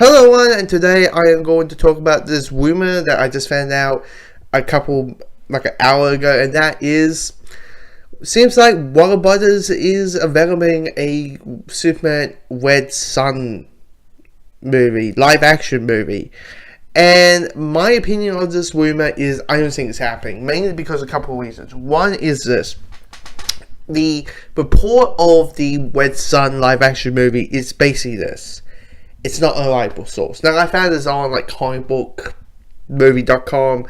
Hello everyone, and today I am going to talk about this rumor that I just found out like an hour ago, and that is, seems like Warner Brothers is developing a Superman Red Sun movie, live action movie. And my opinion on this rumor is I don't think it's happening, mainly because of a couple of reasons. One is this. The report of the Red Sun live action movie is basically this. It's not a reliable source. Now, I found this on like comicbookmovie.com,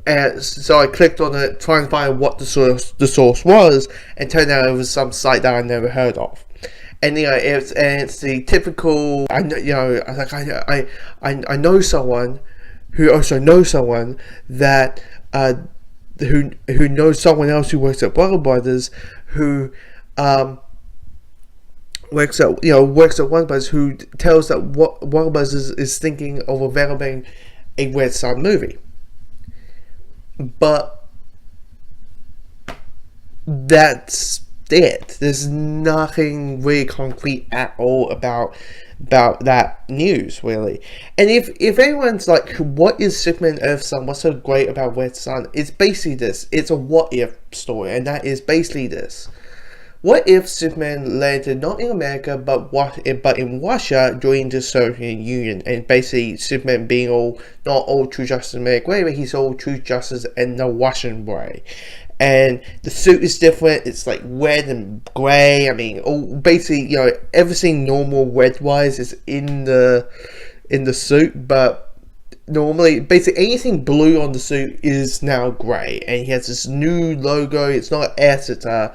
and so I clicked on it trying to find what the source was, and turned out it was some site that I never heard of. And it's the typical. I know someone who also knows someone that who knows someone else who works at Warner Brothers who works at Warner Bros. Who tells that Warner Bros. is thinking of developing a Red Sun movie, but that's it. There's nothing really concrete at all about that news, really. And if anyone's like, what is Superman Earth Sun? What's so great about Red Sun? It's basically this. It's a what if story, and that is basically this. What if Superman landed not in America but in Russia during the Soviet Union, and basically Superman being not all true justice in the American way, but he's all true justice in the Russian way. And the suit is different. It's like red and grey. I mean, basically, everything normal red wise is in the suit, but normally, basically anything blue on the suit is now grey, and he has this new logo. It's not S. It's the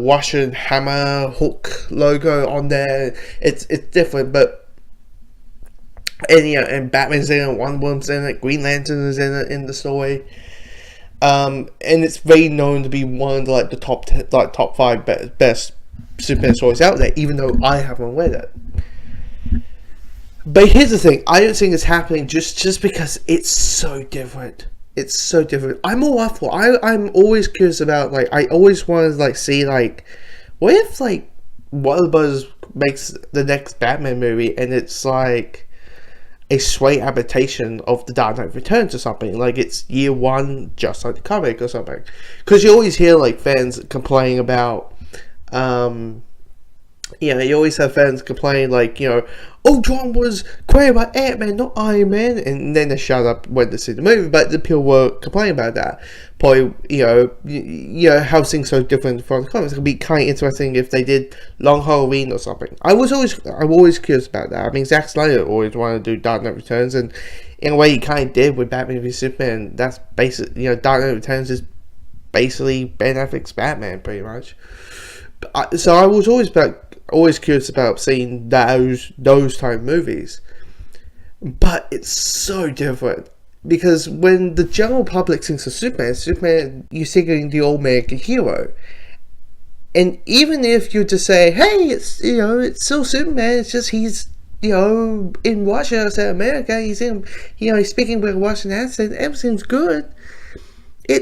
Russian hammer hook logo on there. It's different, but. And Batman's in it, Wonder Woman's in it, Green Lantern is in it in the story, and it's very known to be one of the top 5 best Superman stories out there. Even though I haven't read it, but here's the thing: I don't think it's happening just because it's so different. It's so different. I'm all up for. I'm always curious about I always want to see what if Warner Bros. Makes the next Batman movie and it's like a straight adaptation of The Dark Knight Returns or something, like it's year one, just like the comic or something. Because you always hear fans complain about, you always have fans complain John was created by Ant-Man, not Iron Man, and then they shut up when they see the movie. But the people were complaining about that. Probably, how things so different from the comics. It would be kind of interesting if they did Long Halloween or something. I'm always curious about that. I mean, Zack Snyder always wanted to do Dark Knight Returns, and in a way, he kind of did with Batman v Superman. That's basically, Dark Knight Returns is basically Ben Affleck's Batman, pretty much. So I was always curious about seeing those type of movies, but it's so different because when the general public thinks of Superman, you're thinking the old American hero, and even if you just say, hey, it's it's still Superman, it's just he's in Russia instead of America, he's he's speaking with a Russian accent, everything's good. I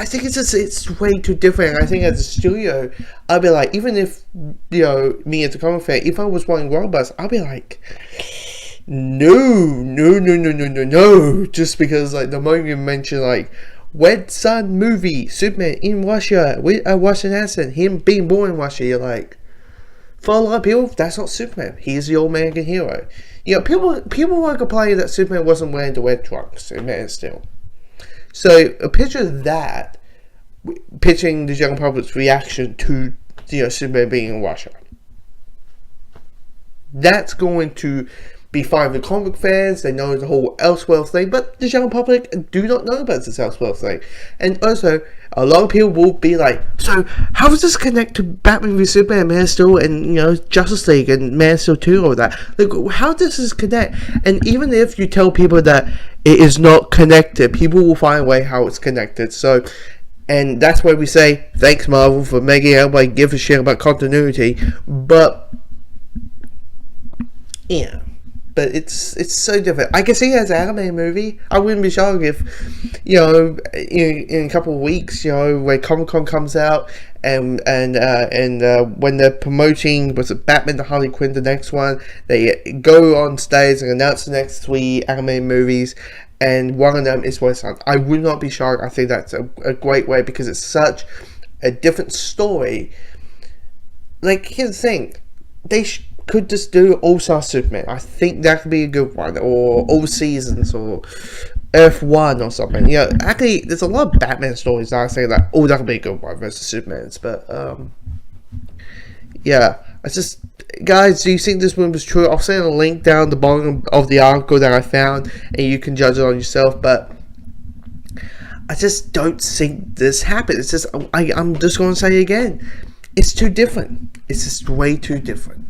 think it's way too different. I think as a studio, I'll be like, even if me as a comic fan, if I was wanting Warner Bros., I'll be like, no, just because the moment you mention Red Sun movie, Superman in Russia with a Russian accent, him being born in Russia, you're like, for a lot of people, that's not Superman. He's the old American hero. People were complaining that Superman wasn't wearing the red trunks in Man of Steel. So a picture of that, pitching the general public's reaction to Superman being in Russia. That's going to be fine for comic fans. They know the whole Elseworld thing, but the general public do not know about this Elseworld thing. And also, a lot of people will be like, so how does this connect to Batman v Superman, Man of Steel, and Justice League and Man of Steel 2, all that? How does this connect? And even if you tell people that it is not connected, people will find a way how it's connected. So, and that's why we say thanks Marvel for making everybody give a shit about continuity. But yeah, but it's so different. I can see it as an anime movie. I wouldn't be shocked if, in a couple of weeks, when Comic Con comes out, and when they're promoting, was it Batman the Harley Quinn, the next one, they go on stage and announce the next 3 anime movies, and one of them is West Side. I would not be shocked. I think that's a great way, because it's such a different story. Like, here's the thing, they could just do All-Star Superman. I think that could be a good one, or All Seasons, or Earth 1 or something. Actually, there's a lot of Batman stories that I say that, that could be a good one versus Superman's, but, it's just, guys, do you think this one was true? I'll send a link down the bottom of the article that I found, and you can judge it on yourself, but I just don't think this happened. It's just, I'm just going to say it again, it's too different. It's just way too different.